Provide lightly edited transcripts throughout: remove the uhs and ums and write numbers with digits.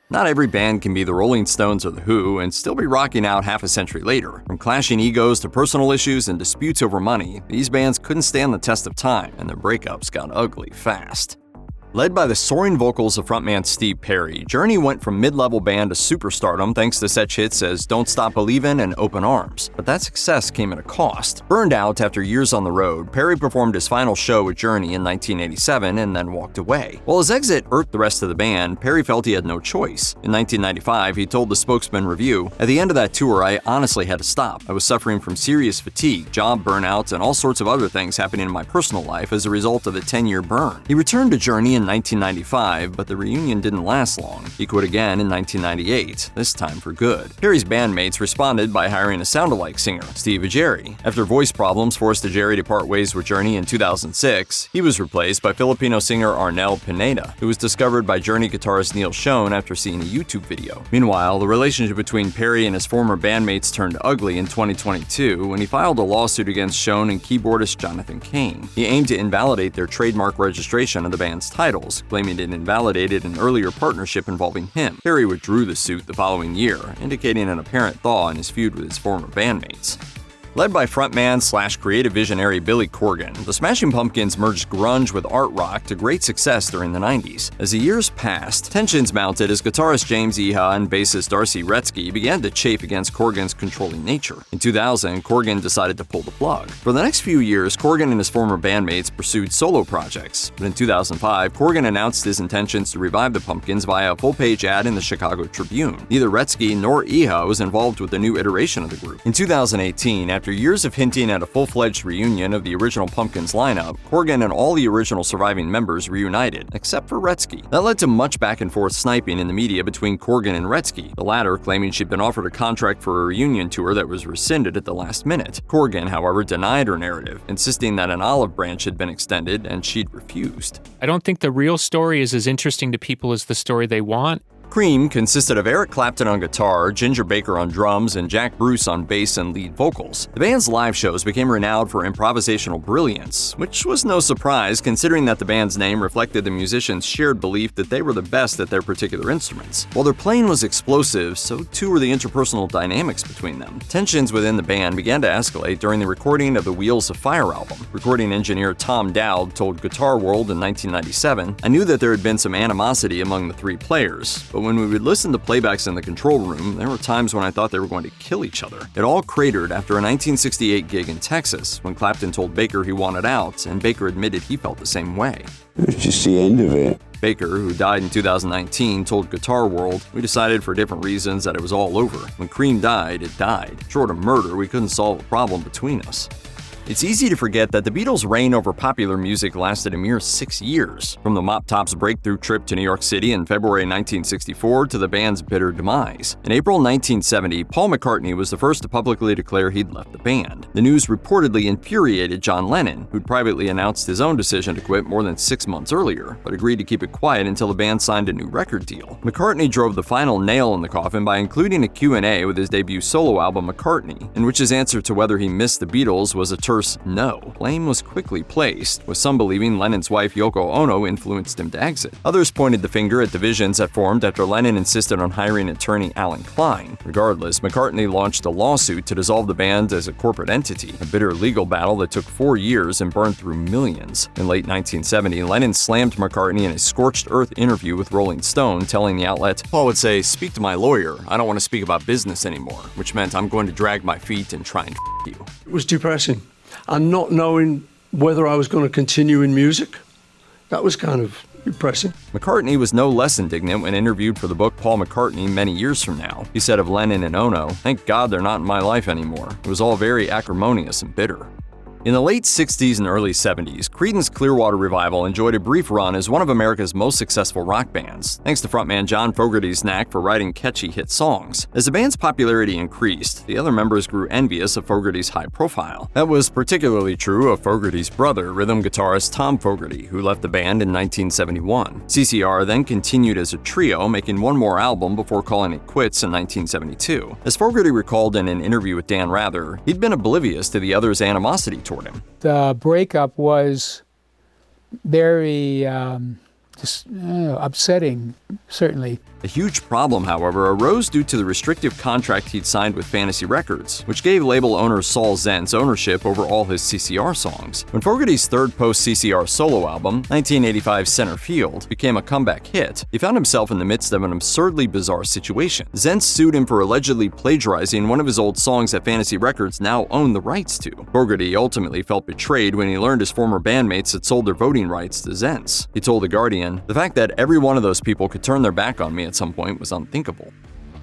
Not every band can be the Rolling Stones or The Who and still be rocking out half a century later. From clashing egos to personal issues and disputes over money, these bands couldn't stand the test of time, and their breakups got ugly fast. Led by the soaring vocals of frontman Steve Perry, Journey went from mid-level band to superstardom thanks to such hits as Don't Stop Believin' and Open Arms. But that success came at a cost. Burned out after years on the road, Perry performed his final show with Journey in 1987 and then walked away. While his exit irked the rest of the band, Perry felt he had no choice. In 1995, he told the Spokesman Review, "At the end of that tour, I honestly had to stop. I was suffering from serious fatigue, job burnout, and all sorts of other things happening in my personal life as a result of a 10-year burn." He returned to Journey in 1995, but the reunion didn't last long. He quit again in 1998, this time for good. Perry's bandmates responded by hiring a sound-alike singer, Steve Ajeri. After voice problems forced Ajeri to part ways with Journey in 2006, he was replaced by Filipino singer Arnel Pineda, who was discovered by Journey guitarist Neil Schon after seeing a YouTube video. Meanwhile, the relationship between Perry and his former bandmates turned ugly in 2022 when he filed a lawsuit against Schon and keyboardist Jonathan Cain. He aimed to invalidate their trademark registration of the band's title, claiming it invalidated an earlier partnership involving him. Perry withdrew the suit the following year, indicating an apparent thaw in his feud with his former bandmates. Led by frontman/creative visionary Billy Corgan, the Smashing Pumpkins merged grunge with art rock to great success during the 90s. As the years passed, tensions mounted as guitarist James Iha and bassist Darcy Retzky began to chafe against Corgan's controlling nature. In 2000, Corgan decided to pull the plug. For the next few years, Corgan and his former bandmates pursued solo projects, but in 2005, Corgan announced his intentions to revive the Pumpkins via a full-page ad in the Chicago Tribune. Neither Retzky nor Iha was involved with the new iteration of the group. In 2018, after years of hinting at a full-fledged reunion of the original Pumpkins lineup, Corgan and all the original surviving members reunited, except for Retzky. That led to much back-and-forth sniping in the media between Corgan and Retzky, the latter claiming she'd been offered a contract for a reunion tour that was rescinded at the last minute. Corgan, however, denied her narrative, insisting that an olive branch had been extended and she'd refused. I don't think the real story is as interesting to people as the story they want. Cream consisted of Eric Clapton on guitar, Ginger Baker on drums, and Jack Bruce on bass and lead vocals. The band's live shows became renowned for improvisational brilliance, which was no surprise considering that the band's name reflected the musicians' shared belief that they were the best at their particular instruments. While their playing was explosive, so too were the interpersonal dynamics between them. Tensions within the band began to escalate during the recording of the Wheels of Fire album. Recording engineer Tom Dowd told Guitar World in 1997, "I knew that there had been some animosity among the three players, but when we would listen to playbacks in the control room, there were times when I thought they were going to kill each other." It all cratered after a 1968 gig in Texas, when Clapton told Baker he wanted out, and Baker admitted he felt the same way. It was just the end of it. Baker, who died in 2019, told Guitar World, "We decided for different reasons that it was all over. When Cream died, it died. Short of murder, we couldn't solve a problem between us." It's easy to forget that the Beatles' reign over popular music lasted a mere 6 years, from the Mop Tops' breakthrough trip to New York City in February 1964 to the band's bitter demise. In April 1970, Paul McCartney was the first to publicly declare he'd left the band. The news reportedly infuriated John Lennon, who'd privately announced his own decision to quit more than 6 months earlier, but agreed to keep it quiet until the band signed a new record deal. McCartney drove the final nail in the coffin by including a Q&A with his debut solo album McCartney, in which his answer to whether he missed the Beatles was a terse no. Blame was quickly placed, with some believing Lennon's wife Yoko Ono influenced him to exit. Others pointed the finger at divisions that formed after Lennon insisted on hiring attorney Alan Klein. Regardless, McCartney launched a lawsuit to dissolve the band as a corporate entity, a bitter legal battle that took 4 years and burned through millions. In late 1970, Lennon slammed McCartney in a scorched earth interview with Rolling Stone, telling the outlet, "Paul would say, 'Speak to my lawyer. I don't want to speak about business anymore,' which meant I'm going to drag my feet and try and you." It was depressing. And not knowing whether I was going to continue in music, that was kind of depressing. McCartney was no less indignant when interviewed for the book Paul McCartney many years from now. He said of Lennon and Ono, "Thank God they're not in my life anymore. It was all very acrimonious and bitter." In the late 60s and early 70s, Creedence Clearwater Revival enjoyed a brief run as one of America's most successful rock bands, thanks to frontman John Fogerty's knack for writing catchy hit songs. As the band's popularity increased, the other members grew envious of Fogerty's high profile. That was particularly true of Fogerty's brother, rhythm guitarist Tom Fogerty, who left the band in 1971. CCR then continued as a trio, making one more album before calling it quits in 1972. As Fogerty recalled in an interview with Dan Rather, he'd been oblivious to the others' animosity toward him. The breakup was very upsetting, certainly. A huge problem, however, arose due to the restrictive contract he'd signed with Fantasy Records, which gave label owner Saul Zaentz ownership over all his CCR songs. When Fogerty's third post-CCR solo album, 1985's Center Field, became a comeback hit, he found himself in the midst of an absurdly bizarre situation. Zaentz sued him for allegedly plagiarizing one of his old songs that Fantasy Records now owned the rights to. Fogerty ultimately felt betrayed when he learned his former bandmates had sold their voting rights to Zaentz. He told The Guardian, "The fact that every one of those people could turn their back on me at some point was unthinkable."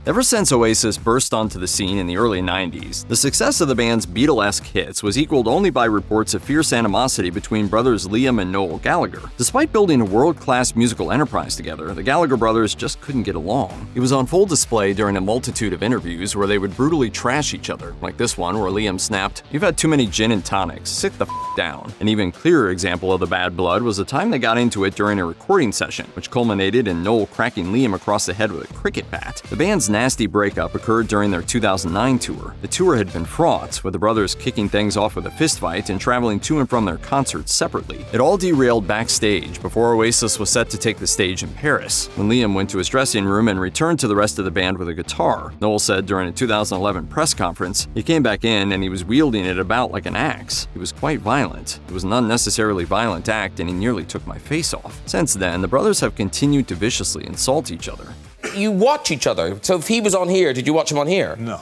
Ever since Oasis burst onto the scene in the early 90s, the success of the band's Beatlesque hits was equaled only by reports of fierce animosity between brothers Liam and Noel Gallagher. Despite building a world-class musical enterprise together, the Gallagher brothers just couldn't get along. It was on full display during a multitude of interviews where they would brutally trash each other, like this one where Liam snapped, "You've had too many gin and tonics, sit the f*** down." An even clearer example of the bad blood was the time they got into it during a recording session, which culminated in Noel cracking Liam across the head with a cricket bat. The band's nasty breakup occurred during their 2009 tour. The tour had been fraught, with the brothers kicking things off with a fistfight and traveling to and from their concerts separately. It all derailed backstage before Oasis was set to take the stage in Paris. When Liam went to his dressing room and returned to the rest of the band with a guitar, Noel said during a 2011 press conference, he came back in and he was wielding it about like an axe. He was quite violent. It was an unnecessarily violent act and he nearly took my face off. Since then, the brothers have continued to viciously insult each other. You watch each other. So if he was on here, did you watch him on here? No.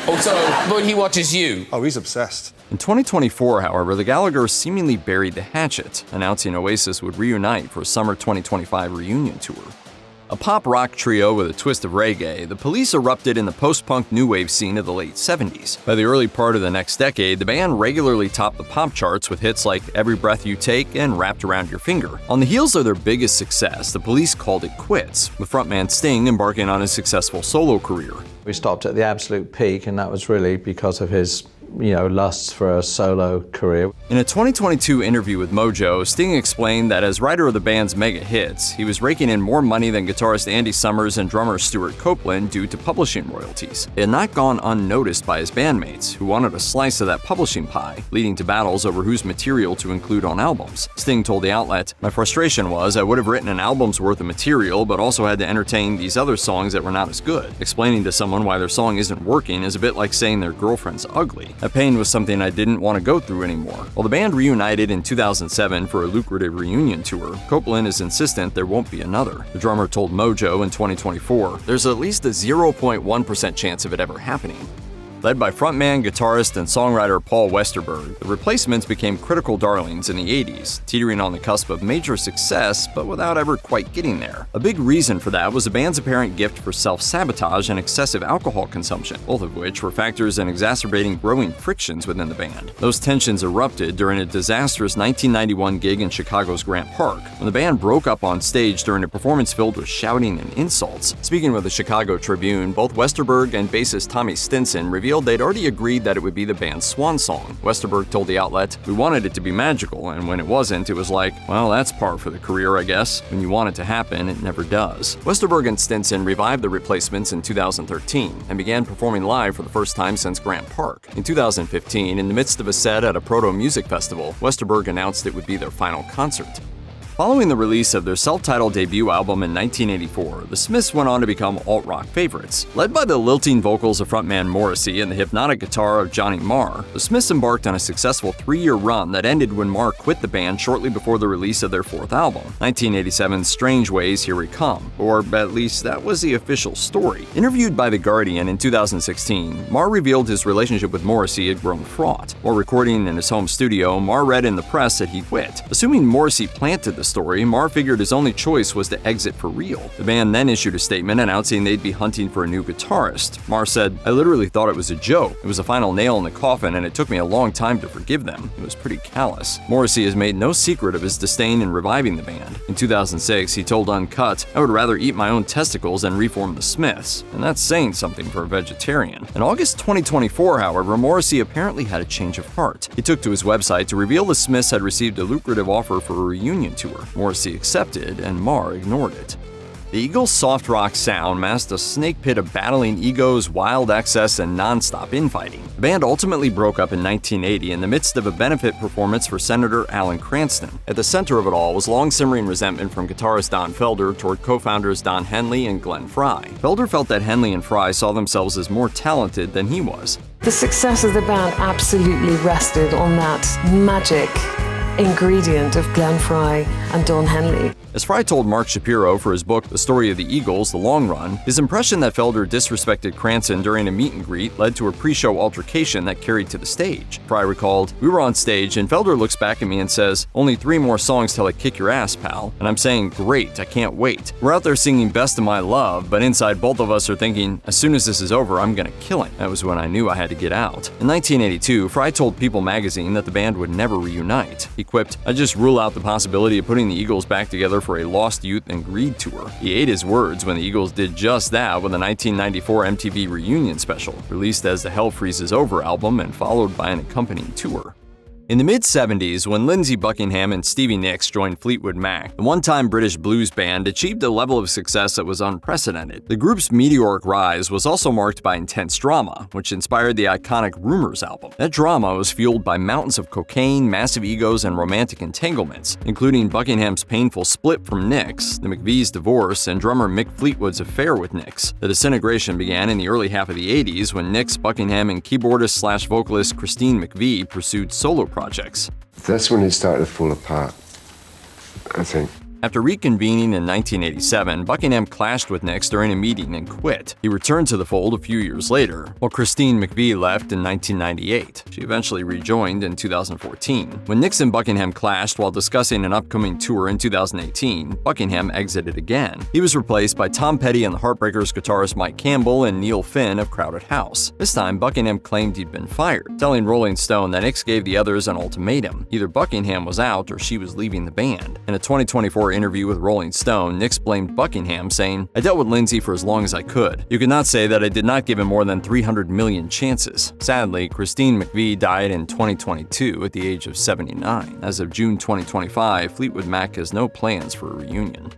Oh, so, but he watches you? Oh, he's obsessed. In 2024, however, the Gallaghers seemingly buried the hatchet, announcing Oasis would reunite for a summer 2025 reunion tour. A pop-rock trio with a twist of reggae, the Police erupted in the post-punk new wave scene of the late 70s. By the early part of the next decade, the band regularly topped the pop charts with hits like Every Breath You Take and Wrapped Around Your Finger. On the heels of their biggest success, the Police called it quits, with frontman Sting embarking on his successful solo career. We stopped at the absolute peak, and that was really because of his lusts for a solo career. In a 2022 interview with Mojo, Sting explained that as writer of the band's mega hits, he was raking in more money than guitarist Andy Summers and drummer Stuart Copeland due to publishing royalties. It had not gone unnoticed by his bandmates, who wanted a slice of that publishing pie, leading to battles over whose material to include on albums. Sting told the outlet, "My frustration was I would have written an album's worth of material, but also had to entertain these other songs that were not as good. Explaining to someone why their song isn't working is a bit like saying their girlfriend's ugly. That pain was something I didn't want to go through anymore." While the band reunited in 2007 for a lucrative reunion tour, Copeland is insistent there won't be another. The drummer told Mojo in 2024, "There's at least a 0.1% chance of it ever happening." Led by frontman, guitarist, and songwriter Paul Westerberg, the Replacements became critical darlings in the 80s, teetering on the cusp of major success, but without ever quite getting there. A big reason for that was the band's apparent gift for self-sabotage and excessive alcohol consumption, both of which were factors in exacerbating growing frictions within the band. Those tensions erupted during a disastrous 1991 gig in Chicago's Grant Park, when the band broke up on stage during a performance filled with shouting and insults. Speaking with the Chicago Tribune, both Westerberg and bassist Tommy Stinson revealed they'd already agreed that it would be the band's swan song. Westerberg told the outlet, "We wanted it to be magical, and when it wasn't, it was like, well, that's par for the career, I guess. When you want it to happen, it never does." Westerberg and Stinson revived the Replacements in 2013 and began performing live for the first time since Grant Park. In 2015, in the midst of a set at a proto music festival, Westerberg announced it would be their final concert. Following the release of their self-titled debut album in 1984, the Smiths went on to become alt-rock favorites. Led by the lilting vocals of frontman Morrissey and the hypnotic guitar of Johnny Marr, the Smiths embarked on a successful 3-year run that ended when Marr quit the band shortly before the release of their fourth album, 1987's Strange Ways, Here We Come, or at least that was the official story. Interviewed by The Guardian in 2016, Marr revealed his relationship with Morrissey had grown fraught. While recording in his home studio, Marr read in the press that he quit. Assuming Morrissey planted the story, Marr figured his only choice was to exit for real. The band then issued a statement announcing they'd be hunting for a new guitarist. Marr said, "I literally thought it was a joke. It was the final nail in the coffin, and it took me a long time to forgive them. It was pretty callous." Morrissey has made no secret of his disdain in reviving the band. In 2006, he told Uncut, "I would rather eat my own testicles than reform the Smiths." And that's saying something for a vegetarian. In August 2024, however, Morrissey apparently had a change of heart. He took to his website to reveal the Smiths had received a lucrative offer for a reunion tour. Morrissey accepted, and Marr ignored it. The Eagles' soft rock sound masked a snake pit of battling egos, wild excess, and non-stop infighting. The band ultimately broke up in 1980 in the midst of a benefit performance for Senator Alan Cranston. At the center of it all was long-simmering resentment from guitarist Don Felder toward co-founders Don Henley and Glenn Frey. Felder felt that Henley and Frey saw themselves as more talented than he was. The success of the band absolutely rested on that magic ingredient of Glenn Frey and Don Henley. As Frey told Mark Shapiro for his book The Story of the Eagles, The Long Run, his impression that Felder disrespected Cranston during a meet and greet led to a pre-show altercation that carried to the stage. Frey recalled, "We were on stage and Felder looks back at me and says, 'Only 3 more songs till I kick your ass, pal.' And I'm saying, 'Great, I can't wait.' We're out there singing Best of My Love, but inside both of us are thinking, as soon as this is over, I'm gonna kill him." That was when I knew I had to get out. In 1982, Frey told People magazine that the band would never reunite. He quipped, "I just rule out the possibility of putting the Eagles back together for a Lost Youth and Greed tour." He ate his words when the Eagles did just that with a 1994 MTV reunion special, released as the Hell Freezes Over album and followed by an accompanying tour. In the mid-70s, when Lindsey Buckingham and Stevie Nicks joined Fleetwood Mac, the one-time British blues band achieved a level of success that was unprecedented. The group's meteoric rise was also marked by intense drama, which inspired the iconic Rumours album. That drama was fueled by mountains of cocaine, massive egos, and romantic entanglements, including Buckingham's painful split from Nicks, the McVie's divorce, and drummer Mick Fleetwood's affair with Nicks. The disintegration began in the early half of the 80s when Nicks, Buckingham, and keyboardist/vocalist Christine McVie pursued solo projects. That's when it started to fall apart, I think. After reconvening in 1987, Buckingham clashed with Nicks during a meeting and quit. He returned to the fold a few years later, while Christine McVie left in 1998. She eventually rejoined in 2014. When Nicks and Buckingham clashed while discussing an upcoming tour in 2018, Buckingham exited again. He was replaced by Tom Petty and the Heartbreakers guitarist Mike Campbell and Neil Finn of Crowded House. This time, Buckingham claimed he'd been fired, telling Rolling Stone that Nicks gave the others an ultimatum. Either Buckingham was out or she was leaving the band. In a 2024 interview with Rolling Stone, Nicks blamed Buckingham, saying, "I dealt with Lindsey for as long as I could. You could not say that I did not give him more than 300 million chances." Sadly, Christine McVie died in 2022 at the age of 79. As of June 2025, Fleetwood Mac has no plans for a reunion.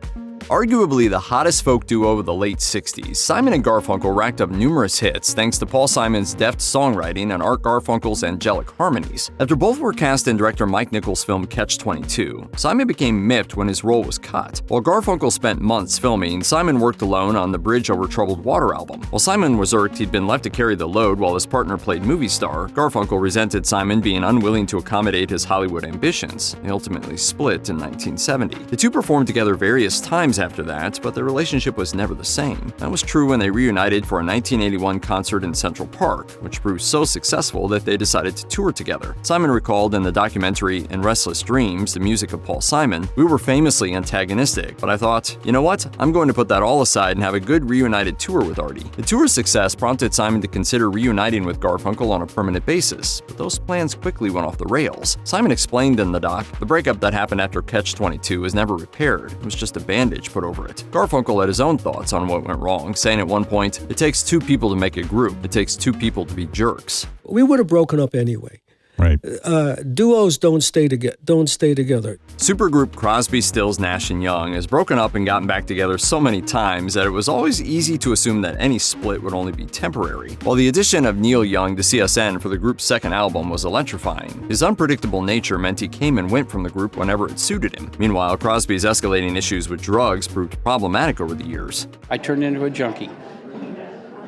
Arguably the hottest folk duo of the late 60s, Simon and Garfunkel racked up numerous hits thanks to Paul Simon's deft songwriting and Art Garfunkel's angelic harmonies. After both were cast in director Mike Nichols' film Catch-22, Simon became miffed when his role was cut. While Garfunkel spent months filming, Simon worked alone on the Bridge Over Troubled Water album. While Simon was irked he'd been left to carry the load while his partner played movie star, Garfunkel resented Simon being unwilling to accommodate his Hollywood ambitions. They ultimately split in 1970. The two performed together various times after that, but their relationship was never the same. That was true when they reunited for a 1981 concert in Central Park, which proved so successful that they decided to tour together. Simon recalled in the documentary In Restless Dreams, the music of Paul Simon, "We were famously antagonistic, but I thought, you know what? I'm going to put that all aside and have a good reunited tour with Artie." The tour's success prompted Simon to consider reuniting with Garfunkel on a permanent basis, but those plans quickly went off the rails. Simon explained in the doc, "The breakup that happened after Catch-22 was never repaired. It was just a bandage put over it." Garfunkel had his own thoughts on what went wrong, saying at one point, "It takes 2 people to make a group. It takes 2 people to be jerks." We would have broken up anyway. Right. Duos don't stay together. Supergroup Crosby, Stills, Nash & Young has broken up and gotten back together so many times that it was always easy to assume that any split would only be temporary. While the addition of Neil Young to CSN for the group's second album was electrifying, his unpredictable nature meant he came and went from the group whenever it suited him. Meanwhile, Crosby's escalating issues with drugs proved problematic over the years. "I turned into a junkie.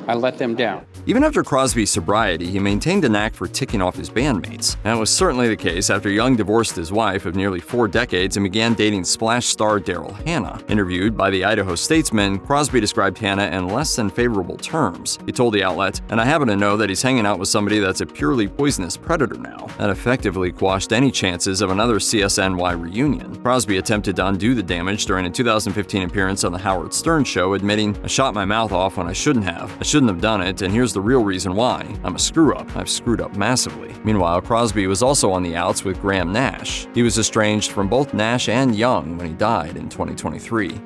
I let them down." Even after Crosby's sobriety, he maintained a knack for ticking off his bandmates. That was certainly the case after Young divorced his wife of nearly 4 decades and began dating Splash star Daryl Hannah. Interviewed by the Idaho Statesman, Crosby described Hannah in less than favorable terms. He told the outlet, "And I happen to know that he's hanging out with somebody that's a purely poisonous predator now." That effectively quashed any chances of another CSNY reunion. Crosby attempted to undo the damage during a 2015 appearance on The Howard Stern Show, admitting, "I shot my mouth off when I shouldn't have. I shouldn't have done it, and here's the real reason why. I'm a screw-up. I've screwed up massively." Meanwhile, Crosby was also on the outs with Graham Nash. He was estranged from both Nash and Young when he died in 2023.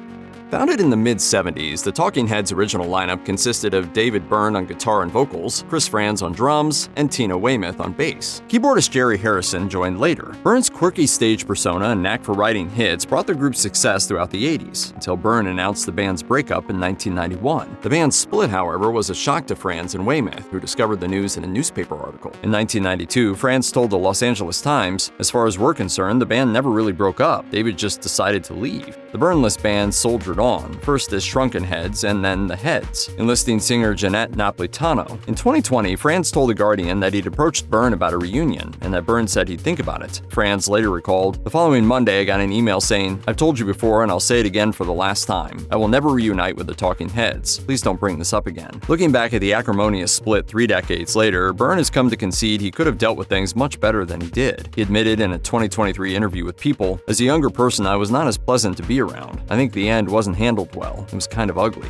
Founded in the mid-70s, the Talking Heads' original lineup consisted of David Byrne on guitar and vocals, Chris Frantz on drums, and Tina Weymouth on bass. Keyboardist Jerry Harrison joined later. Byrne's quirky stage persona and knack for writing hits brought the group success throughout the 80s, until Byrne announced the band's breakup in 1991. The band's split, however, was a shock to Frantz and Weymouth, who discovered the news in a newspaper article. In 1992, Frantz told the Los Angeles Times, "As far as we're concerned, the band never really broke up. David just decided to leave." The Byrne-less band soldiered on, first as Shrunken Heads and then the Heads, enlisting singer Jeanette Napolitano. In 2020, Frantz told The Guardian that he'd approached Byrne about a reunion, and that Byrne said he'd think about it. Frantz later recalled, "The following Monday I got an email saying, 'I've told you before and I'll say it again for the last time. I will never reunite with the Talking Heads. Please don't bring this up again.'" Looking back at the acrimonious split 3 decades later, Byrne has come to concede he could have dealt with things much better than he did. He admitted in a 2023 interview with People, "As a younger person, I was not as pleasant to be around. I think the end wasn't handled well. It was kind of ugly."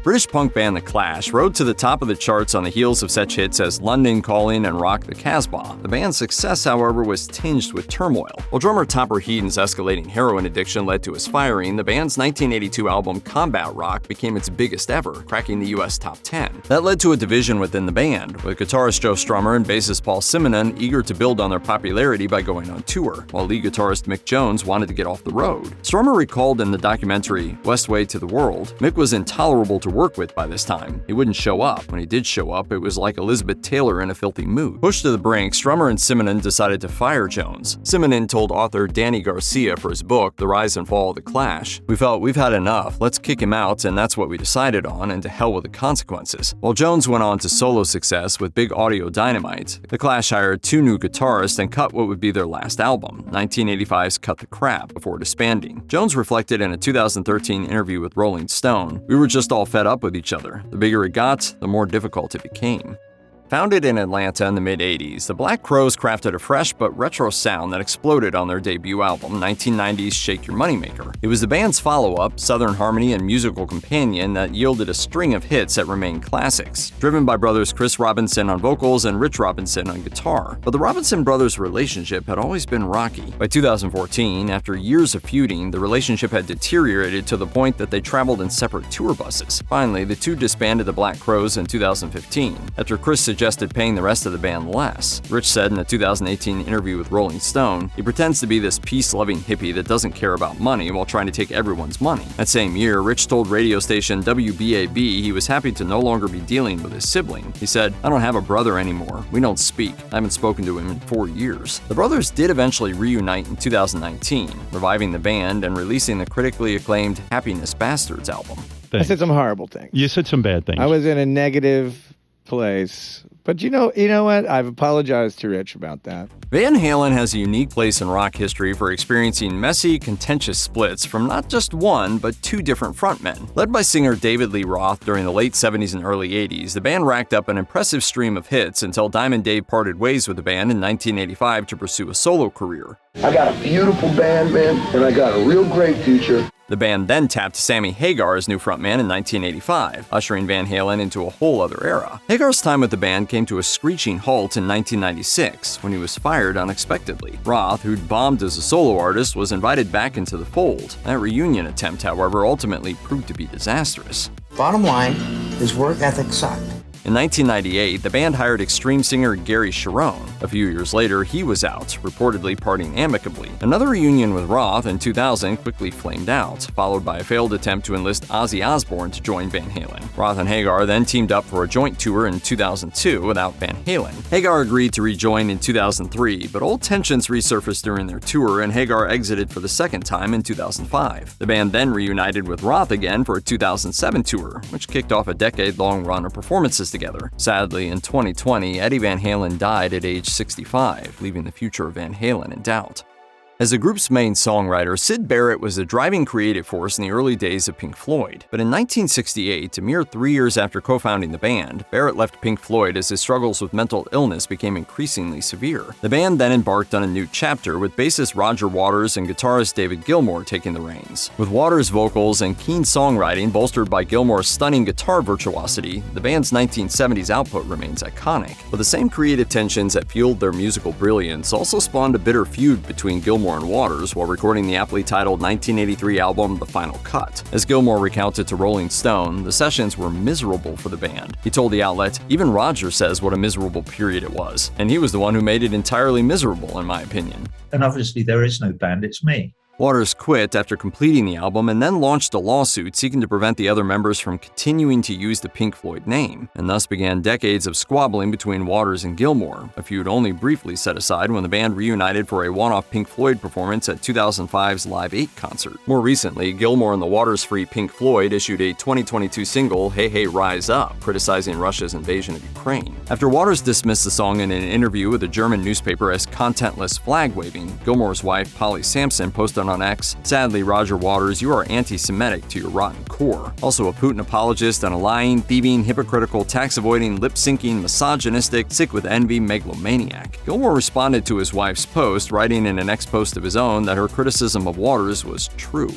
British punk band The Clash rode to the top of the charts on the heels of such hits as London Calling and Rock the Casbah. The band's success, however, was tinged with turmoil. While drummer Topper Heaton's escalating heroin addiction led to his firing, the band's 1982 album Combat Rock became its biggest ever, cracking the US top 10. That led to a division within the band, with guitarist Joe Strummer and bassist Paul Simonon eager to build on their popularity by going on tour, while lead guitarist Mick Jones wanted to get off the road. Strummer recalled in the documentary Westway to the World, "Mick was intolerable to work with by this time. He wouldn't show up. When he did show up, it was like Elizabeth Taylor in a filthy mood." Pushed to the brink, Strummer and Simonon decided to fire Jones. Simonon told author Danny Garcia for his book, The Rise and Fall of the Clash, "We felt we've had enough. Let's kick him out, and that's what we decided on, and to hell with the consequences." While Jones went on to solo success with Big Audio Dynamite, the Clash hired 2 new guitarists and cut what would be their last album, 1985's Cut the Crap, before disbanding. Jones reflected in a 2013 interview with Rolling Stone, "We were just all fed up with each other. The bigger it got, the more difficult it became." Founded in Atlanta in the mid-80s, the Black Crowes crafted a fresh but retro sound that exploded on their debut album, 1990's Shake Your Moneymaker. It was the band's follow-up, Southern harmony and musical companion that yielded a string of hits that remain classics, driven by brothers Chris Robinson on vocals and Rich Robinson on guitar. But the Robinson brothers' relationship had always been rocky. By 2014, after years of feuding, the relationship had deteriorated to the point that they traveled in separate tour buses. Finally, the two disbanded the Black Crowes in 2015, after Chris suggested paying the rest of the band less. Rich said in a 2018 interview with Rolling Stone, "He pretends to be this peace-loving hippie that doesn't care about money while trying to take everyone's money." That same year, Rich told radio station WBAB he was happy to no longer be dealing with his sibling. He said, "I don't have a brother anymore. We don't speak. I haven't spoken to him in 4 years." The brothers did eventually reunite in 2019, reviving the band and releasing the critically acclaimed Happiness Bastards album. I said some horrible things. You said some bad things. I was in a negative place. But you know what? I've apologized to Rich about that. Van Halen has a unique place in rock history for experiencing messy, contentious splits from not just one, but 2 different frontmen. Led by singer David Lee Roth during the late 70s and early 80s, the band racked up an impressive stream of hits until Diamond Dave parted ways with the band in 1985 to pursue a solo career. "I got a beautiful band, man, and I got a real great future." The band then tapped Sammy Hagar as new frontman in 1985, ushering Van Halen into a whole other era. Hagar's time with the band came to a screeching halt in 1996, when he was fired unexpectedly. Roth, who'd bombed as a solo artist, was invited back into the fold. That reunion attempt, however, ultimately proved to be disastrous. Bottom line, his work ethic sucked. In 1998, the band hired extreme singer Gary Cherone. A few years later, he was out, reportedly parting amicably. Another reunion with Roth in 2000 quickly flamed out, followed by a failed attempt to enlist Ozzy Osbourne to join Van Halen. Roth and Hagar then teamed up for a joint tour in 2002 without Van Halen. Hagar agreed to rejoin in 2003, but old tensions resurfaced during their tour, and Hagar exited for the second time in 2005. The band then reunited with Roth again for a 2007 tour, which kicked off a decade-long run of performances together. Sadly, in 2020, Eddie Van Halen died at age 65, leaving the future of Van Halen in doubt. As the group's main songwriter, Syd Barrett was a driving creative force in the early days of Pink Floyd. But in 1968, a mere 3 years after co-founding the band, Barrett left Pink Floyd as his struggles with mental illness became increasingly severe. The band then embarked on a new chapter, with bassist Roger Waters and guitarist David Gilmour taking the reins. With Waters' vocals and keen songwriting bolstered by Gilmour's stunning guitar virtuosity, the band's 1970s output remains iconic. But the same creative tensions that fueled their musical brilliance also spawned a bitter feud between Gilmour Gilmour and Waters while recording the aptly titled 1983 album The Final Cut. As Gilmour recounted to Rolling Stone, the sessions were miserable for the band. He told the outlet, "Even Roger says what a miserable period it was, and he was the one who made it entirely miserable, in my opinion." And obviously there is no band, it's me. Waters quit after completing the album and then launched a lawsuit seeking to prevent the other members from continuing to use the Pink Floyd name, and thus began decades of squabbling between Waters and Gilmour, a feud only briefly set aside when the band reunited for a one-off Pink Floyd performance at 2005's Live 8 concert. More recently, Gilmour and the Waters-free Pink Floyd issued a 2022 single, Hey Hey Rise Up, criticizing Russia's invasion of Ukraine. After Waters dismissed the song in an interview with a German newspaper as contentless flag-waving, Gilmour's wife, Polly Sampson, posted on X, "Sadly, Roger Waters, you are anti-Semitic to your rotten core. Also a Putin apologist and a lying, thieving, hypocritical, tax-avoiding, lip-syncing, misogynistic, sick with envy megalomaniac." Gilmour responded to his wife's post, writing in an X post of his own that her criticism of Waters was true.